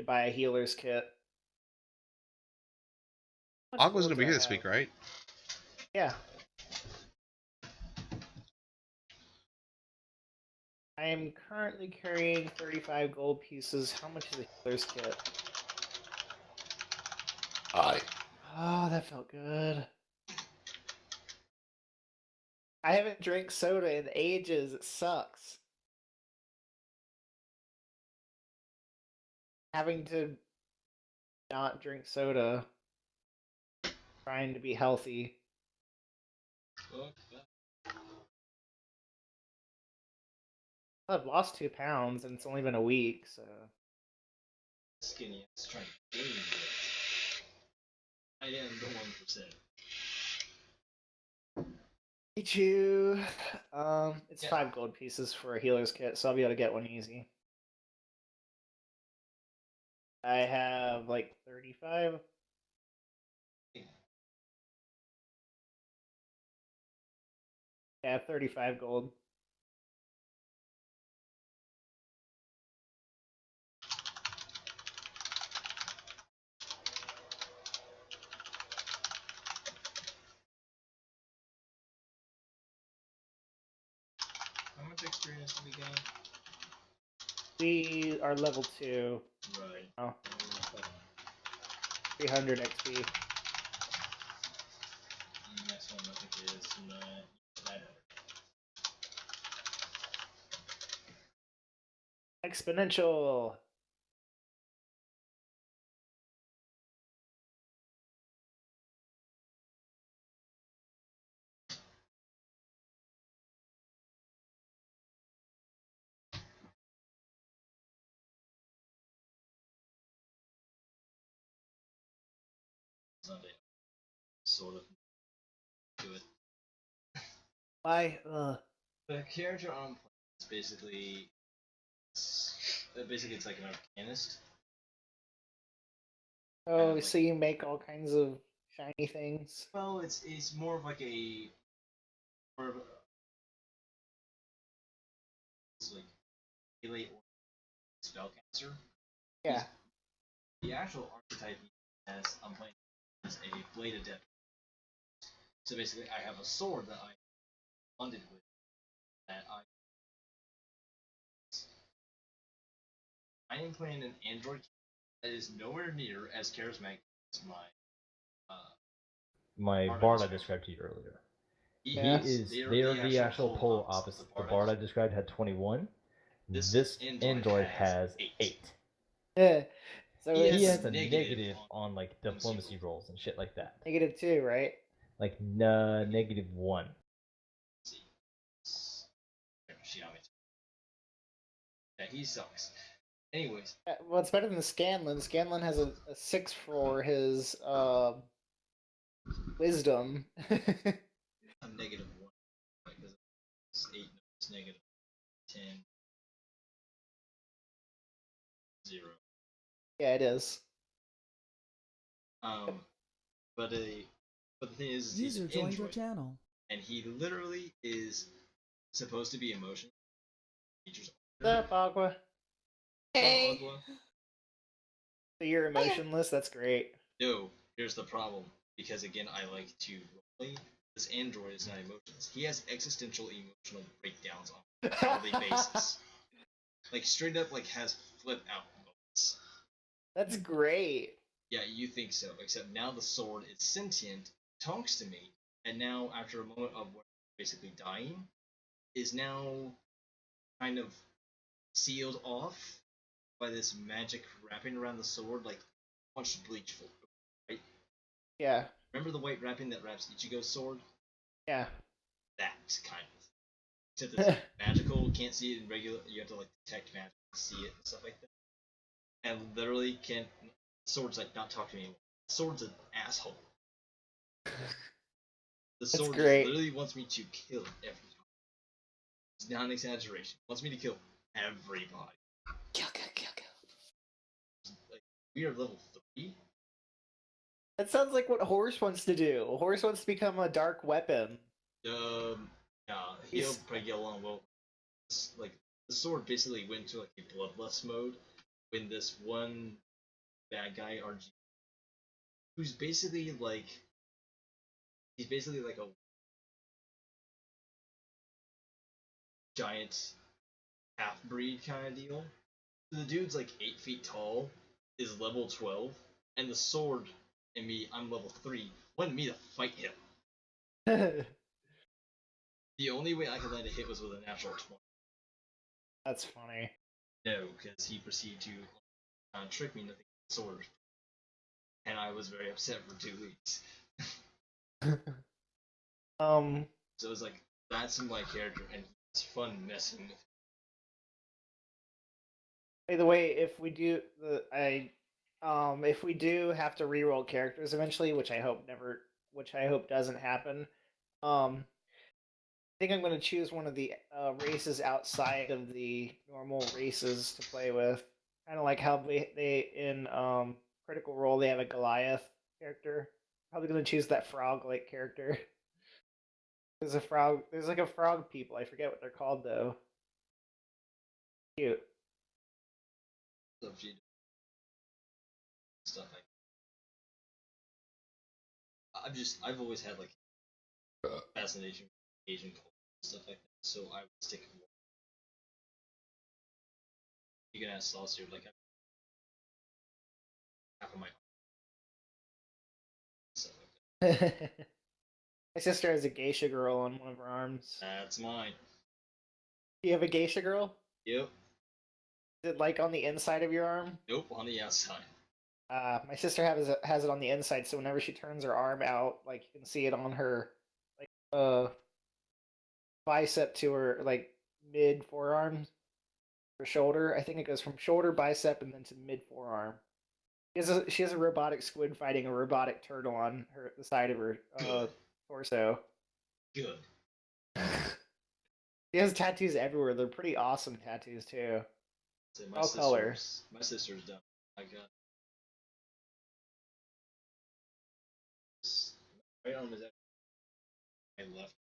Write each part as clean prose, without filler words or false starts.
to buy a healer's kit. Aqua's gonna be here this week, right? Yeah. I am currently carrying 35 gold pieces. How much is a healer's kit? Aye. Oh, that felt good. I haven't drank soda in ages. It sucks. Having to not drink soda. Trying to be healthy. I've lost 2 pounds and it's only been a week, so. Skinny ass trying to gain it. I am the 1%. Pichu. It's 5 gold pieces for a healer's kit, so I'll be able to get one easy. I have like 35. Yeah, I have 35 gold. How much experience do we gain? We are level 2. Right. Oh. 300 XP. Next one I think is 900. Exponential. Sunday. Sort of do it. Why? The character on is basically it's like an arcanist. Oh, like, so you make all kinds of shiny things? Well, it's more of like a it's like melee or spellcaster. Yeah. The actual archetype as I'm playing is a blade adept. So basically, I have a sword that I bonded with that I am playing an android that is nowhere near as charismatic as my bard I described to you earlier. They are the actual polar opposite. The bard I described had 21. This android has 8. Yeah. So he has a negative on like diplomacy rolls and shit like that. -2, right? Like -1. Yeah, he sucks. Anyways. Well, it's better than the Scanlan. Scanlan has a 6 for his wisdom. I'm -1 because it's 8 it's -10 0. Yeah, it is. But the thing is, user joined your channel, and he literally is supposed to be emotional. What's up, Aqua? Hey. Aqua. So you're emotionless? That's great. No, here's the problem. Because again, I like to roleplay. This android is not emotionless. He has existential emotional breakdowns on a daily basis. Like straight up, like has flip out moments. That's great. Yeah, you think so. Except now the sword is sentient, talks to me, and now after a moment of basically dying, is now kind of sealed off by this magic wrapping around the sword, like much bleach for, right? Yeah. Remember the white wrapping that wraps Ichigo's sword? Yeah. That kind of. Except it's magical, can't see it in regular. You have to like detect magic, see it and stuff like that. And literally can't. Sword's like not talk to me anymore. Sword's an asshole. The sword literally wants me to kill everyone. It's not an exaggeration. It wants me to kill everybody. Kill. Like, we are level 3. That sounds like what Horse wants to do. Horse wants to become a dark weapon. Yeah, he'll probably get along well. Like the sword basically went to like a bloodlust mode when this one bad guy RG, who's basically like a giant half breed kind of deal. The dude's like 8 feet tall, is level 12, and the sword and me, I'm level 3, wanted me to fight him. The only way I could land a hit was with a natural 20. That's funny. No, because he proceeded to trick me into thinking the sword. And I was very upset for 2 weeks. So it was like, that's my character, and it's fun messing with him. By the way, if we do if we do have to reroll characters eventually, which I hope doesn't happen, I think I'm going to choose one of the races outside of the normal races to play with. Kind of like how they in Critical Role they have a Goliath character. Probably going to choose that frog-like character. There's a frog. There's like a frog people. I forget what they're called though. Cute. Stuff like I've always had like fascination with Asian culture and stuff like that, so I would stick with one. You can ask Saucer, like half of my stuff like that. My sister has a geisha girl on one of her arms. That's mine. Do you have a geisha girl? Yep. Is it like on the inside of your arm? Nope, on the outside. My sister has it on the inside, so whenever she turns her arm out, like you can see it on her, like bicep to her like mid forearm, her shoulder. I think it goes from shoulder, bicep, and then to mid forearm. She has a robotic squid fighting a robotic turtle on the side of her torso. Good. She has tattoos everywhere. They're pretty awesome tattoos too. So all color. My sister's done. I got right arm is my left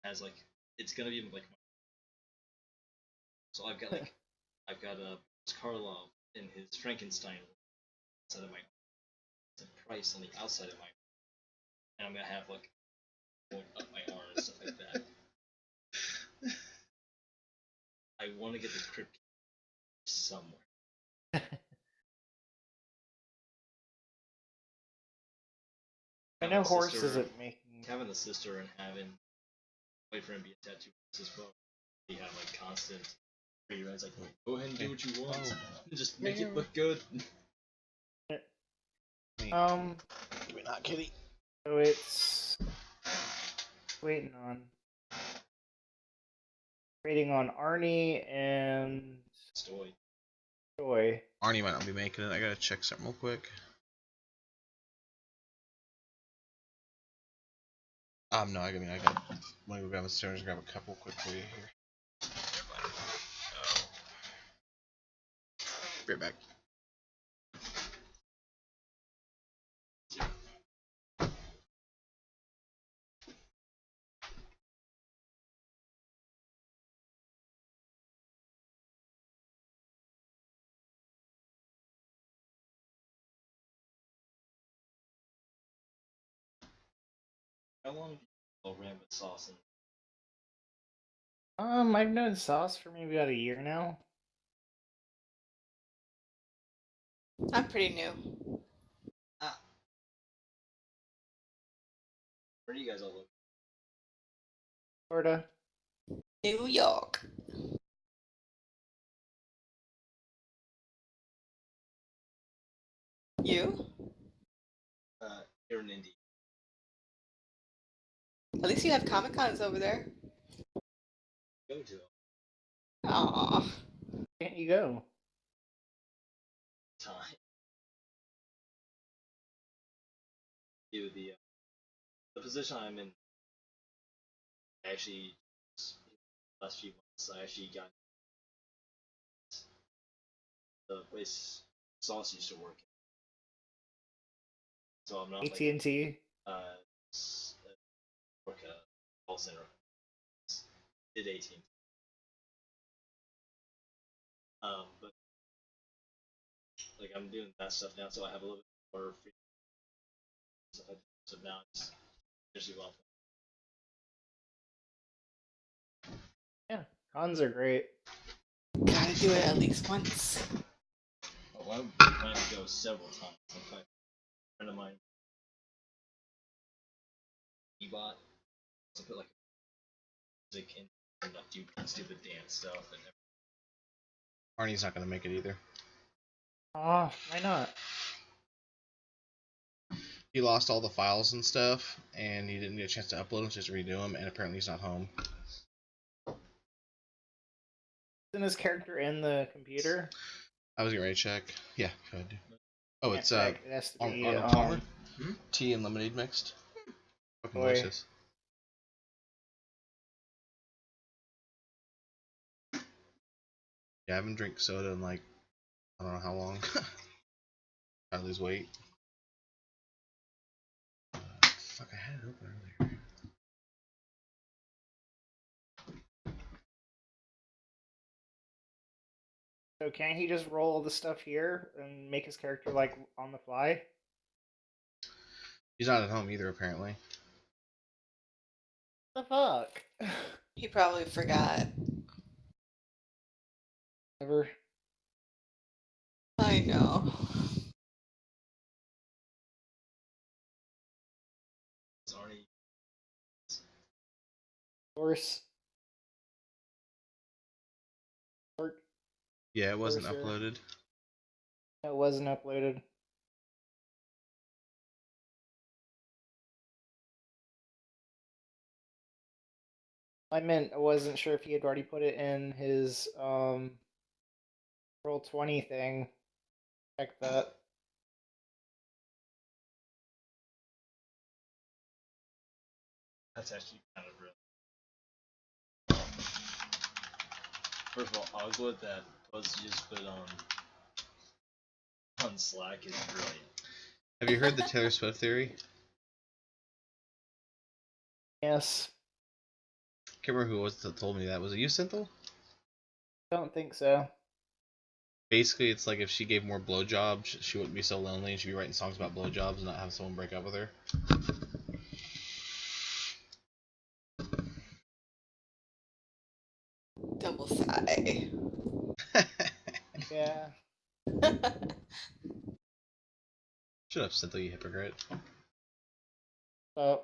has like it's gonna be like so I've got Karlov in his Frankenstein inside of my and Price on the outside of my and I'm gonna have like going up my arm and stuff like that. I want to get the crypt somewhere. I know horse isn't making having a sister and having boyfriend be a tattoo as well. You have like constant rewrites like go ahead and do what you want. Just make it look good. Give me that kitty. So it's waiting on Arnie and Stoy. Arnie might not be making it. I gotta check something real quick. No, I gotta want to go grab the stairs and grab a couple quick for you here. Be right back. How long have you ran with Sauce? I've known Sauce for maybe about a year now. I'm pretty new. Where do you guys all live? Florida. New York. You? Here in Indy. At least you have Comic Cons over there. Go to them. Aww. Can't you go? Time. Do the position I'm in. Actually, last few months I actually got the place Sauce used to work in. So I'm not AT&T. Work a call center. Did 18. But like I'm doing that stuff now, so I have a little bit more free stuff. So now it's usually well. Yeah, cons are great. Gotta do it at least once. Well, I'm planning to go several times. In fact, a friend of mine, he bought to put like music in and like do stupid dance stuff and Arnie's not gonna make it either. Oh, why not? He lost all the files and stuff, and he didn't get a chance to upload them, so he has to redo them, and apparently he's not home. Isn't his character in the computer? I was getting ready to check. Yeah, go ahead. Oh, Can't it's check. It has to be, Arnold Palmer? Tea and lemonade mixed. Fucking Boy. delicious. Yeah, I haven't drank soda in like, I don't know how long. Trying to lose weight. Fuck, I had it open earlier. So can't he just roll the stuff here and make his character like on the fly? He's not at home either, apparently. The fuck? He probably forgot. Never. I know. it's already Source. Or Yeah, it wasn't Cursor. uploaded. it wasn't uploaded. I meant I wasn't sure if he had already put it in his roll 20 thing. Check that. that's actually kind of real. First of all, Oglet that was just put on Slack is brilliant. Have you heard the Taylor Swift theory? Yes. Can't remember who it was that told me that. Was it you, Synthel? Don't think so. Basically, it's like if she gave more blowjobs, she wouldn't be so lonely, and she'd be writing songs about blowjobs and not have someone break up with her. Double sigh. Yeah. Shut up, Synthel, you hypocrite. So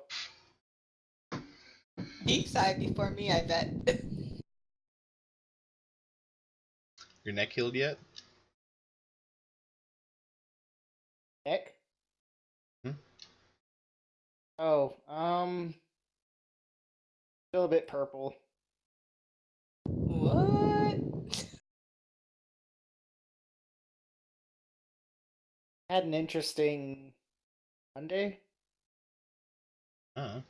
He sighed before me, I bet. Your neck healed yet? Nick? Hmm? Oh, still a bit purple. What? Had an interesting Monday. Uh-huh.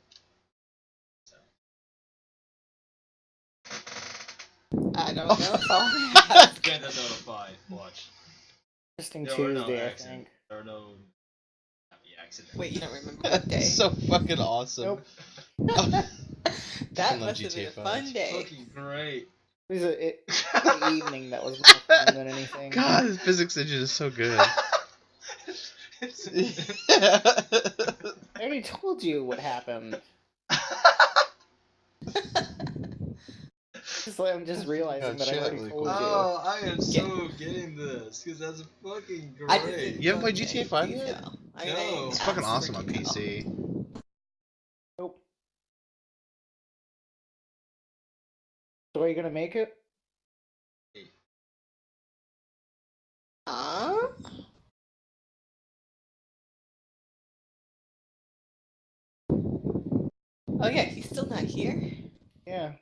I don't know if I'll Get that notified. Watch. Interesting There are no Tuesday, I accidents. think. There are no happy accidents. Wait, you don't remember what day? So fucking awesome. Nope. That I love must have been GTA a 5. fun day. Fucking great. It was the evening that was more fun than anything. God, his physics engine is so good. I already told you what happened. I'm just realizing that I already really told cool. you. Oh, I am so getting this because that's fucking I just great. didn't You haven't go played into GTA any 5 yet? detail. I mean, No. I It's asked fucking for awesome on detail. PC. Nope. So are you gonna make it? Huh? Oh yeah, he's still not here? Yeah.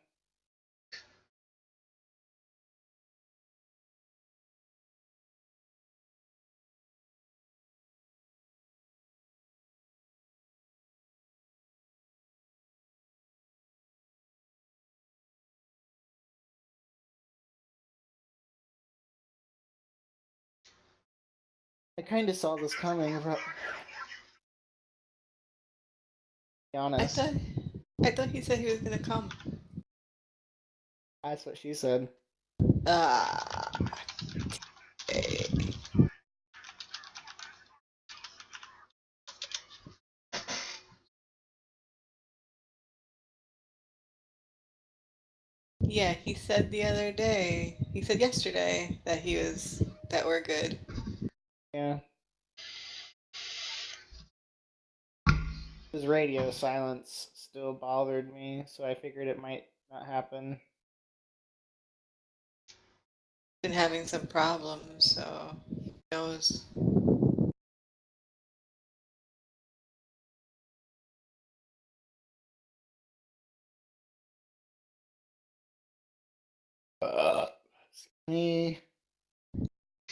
I kind of saw this coming. Be honest. I thought he said he was gonna come. That's what she said. Ah. Okay. Yeah, he said the other day. He said yesterday that we're good. Yeah. His radio silence still bothered me, so I figured it might not happen. Been having some problems, so who knows. Me.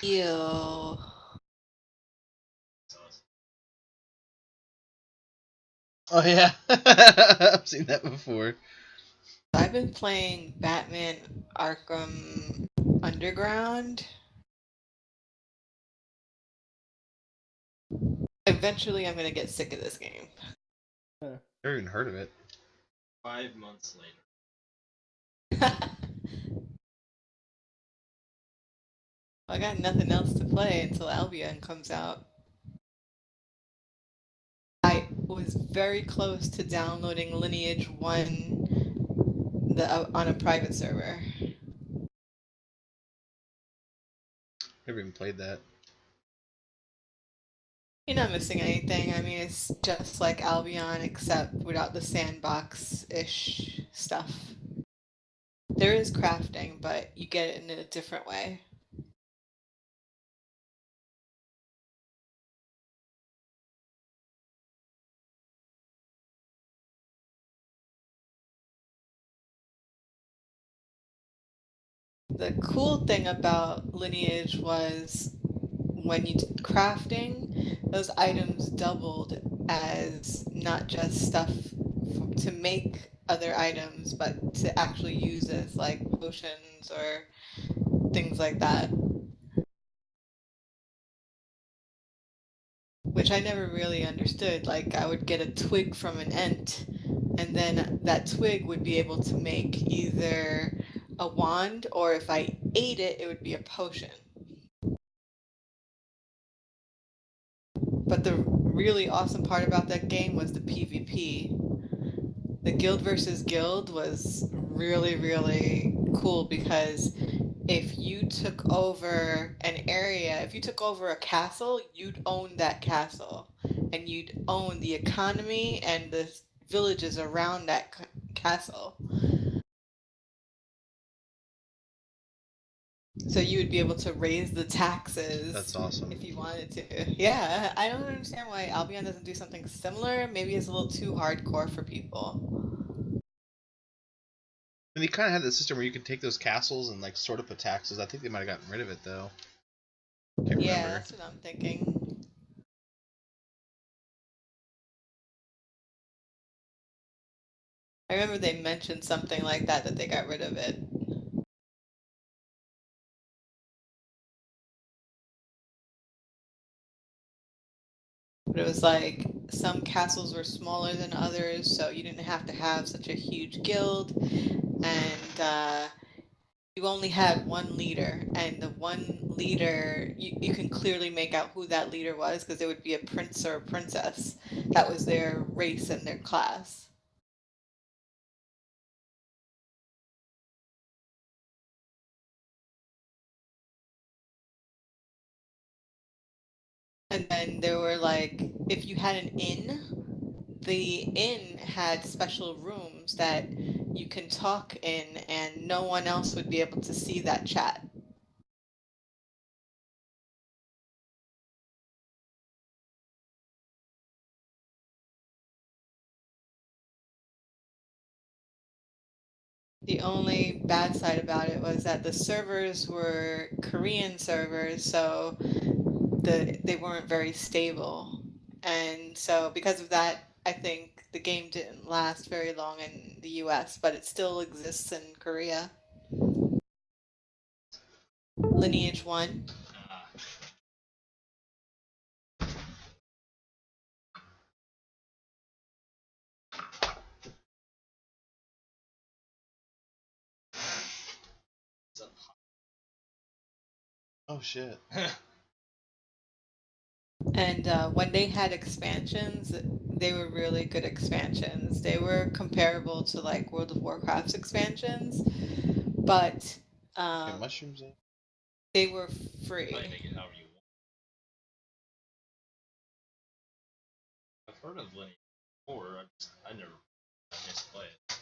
Ew. Oh yeah, I've seen that before. I've been playing Batman Arkham Underground. Eventually, I'm gonna get sick of this game. Never even heard of it. 5 months later. I got nothing else to play until Albion comes out. I was very close to downloading Lineage 1 on a private server. Never even played that. You're not missing anything. I mean, it's just like Albion, except without the sandbox-ish stuff. There is crafting, but you get it in a different way. The cool thing about Lineage was when you did crafting, those items doubled as not just stuff to make other items, but to actually use as like potions or things like that. Which I never really understood. Like, I would get a twig from an ent, and then that twig would be able to make either a wand, or if I ate it, it would be a potion. But the really awesome part about that game was the PvP. The guild versus guild was really, really cool because if you took over an area, if you took over a castle, you'd own that castle and you'd own the economy and the villages around that castle. So you would be able to raise the taxes. That's awesome. If you wanted to. Yeah, I don't understand why Albion doesn't do something similar. Maybe it's a little too hardcore for people. And they kind of had the system where you could take those castles and like sort of put taxes. I think they might have gotten rid of it though. Can't Yeah, remember. that's what I'm thinking. I remember they mentioned something like that they got rid of it. But it was like some castles were smaller than others, so you didn't have to have such a huge guild, and you only had one leader, and the one leader, you can clearly make out who that leader was because it would be a prince or a princess. That was their race and their class. And then there were like, if you had an inn, the inn had special rooms that you can talk in and no one else would be able to see that chat. The only bad side about it was that the servers were Korean servers, so they weren't very stable. And so because of that, I think the game didn't last very long in the US, but it still exists in Korea. Lineage 1. Oh shit. And when they had expansions, they were really good expansions. They were comparable to like World of Warcraft's expansions. but mushrooms. They were free. Probably make it however you want. I've heard of Lineage before. I never managed to play it.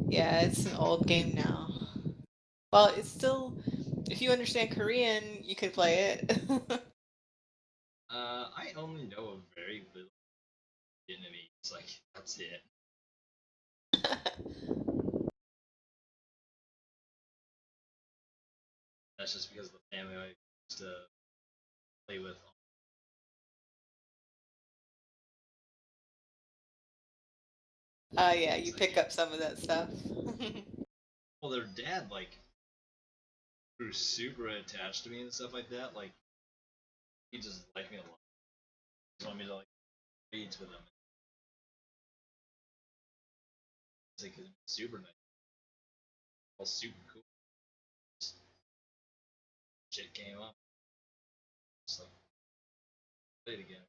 Yeah, it's an old game now. Well, it's still. If you understand Korean, you could play it. I only know a very little Vietnamese. Like that's it. That's just because of the family I used to play with. Yeah, you pick up some of that stuff. Well, their dad like grew super attached to me and stuff like that. Like he just liked me a lot. He wanted me to like read with him. It's like super nice, all super cool. Just, shit came up. Just like play it again.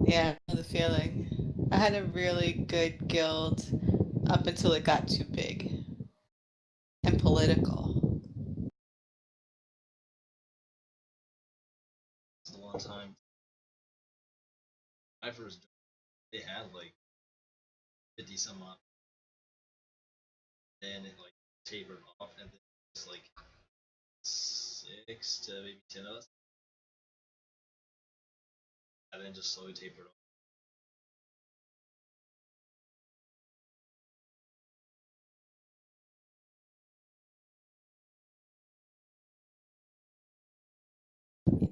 Yeah, I know the feeling. I had a really good guild up until it got too big and political. It's a long time. I first they had like 50 some odd. Then it like tapered off, and then it's like 6 to maybe 10 of us, and then just slowly tapered off.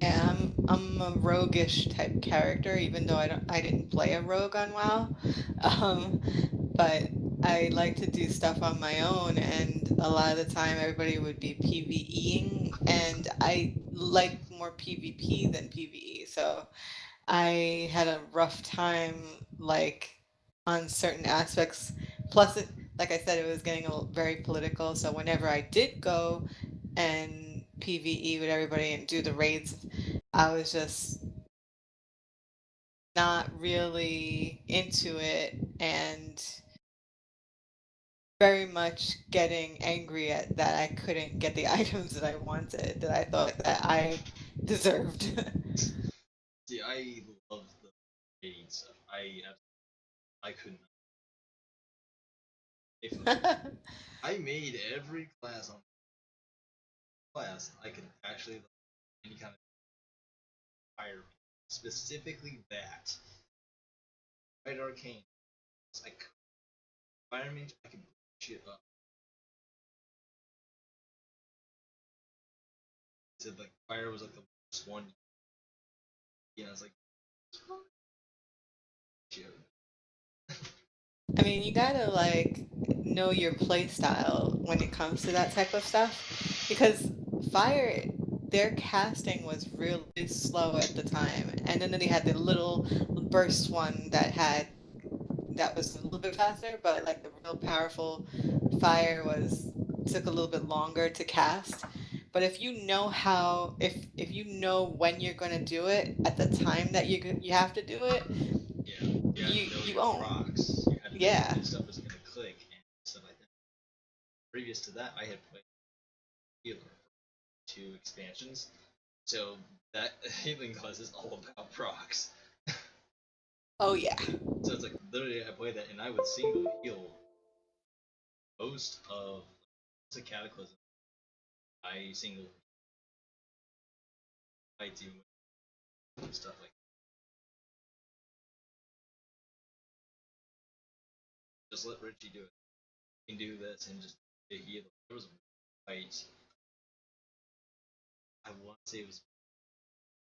Yeah, I'm a roguish type character, even though I didn't play a rogue on WoW. But I like to do stuff on my own, and a lot of the time everybody would be PvEing, and I like more PvP than PvE, so I had a rough time like on certain aspects. Plus, like I said, it was getting very political, so whenever I did go and PvE with everybody and do the raids, I was just not really into it and very much getting angry at that I couldn't get the items that I wanted, that I thought that I deserved. See, I love the raid stuff. I couldn't. If I made every class on class I could actually like, any kind of fire, specifically that right arcane. It's like fire mage, I could shit up. Said like fire was like the worst one. Yeah, I was like, shit. I mean, you gotta like know your play style when it comes to that type of stuff because fire, their casting was really slow at the time, and then they had the little burst one that was a little bit faster, but like the real powerful fire was took a little bit longer to cast. But if you know how, if you know when you're gonna do it at the time that you have to do it, Yeah, you had to know you your own. procs. You had to know Yeah. when stuff was gonna click and stuff like that. Previous to that, I had played healer for 2 expansions, so that healing class is all about procs. Oh yeah. So it's like literally I played that and I would single heal most of it's a cataclysm. I single fights even with stuff like just let Richie do it. You can do this and just heal. There was a fight. I want to say it was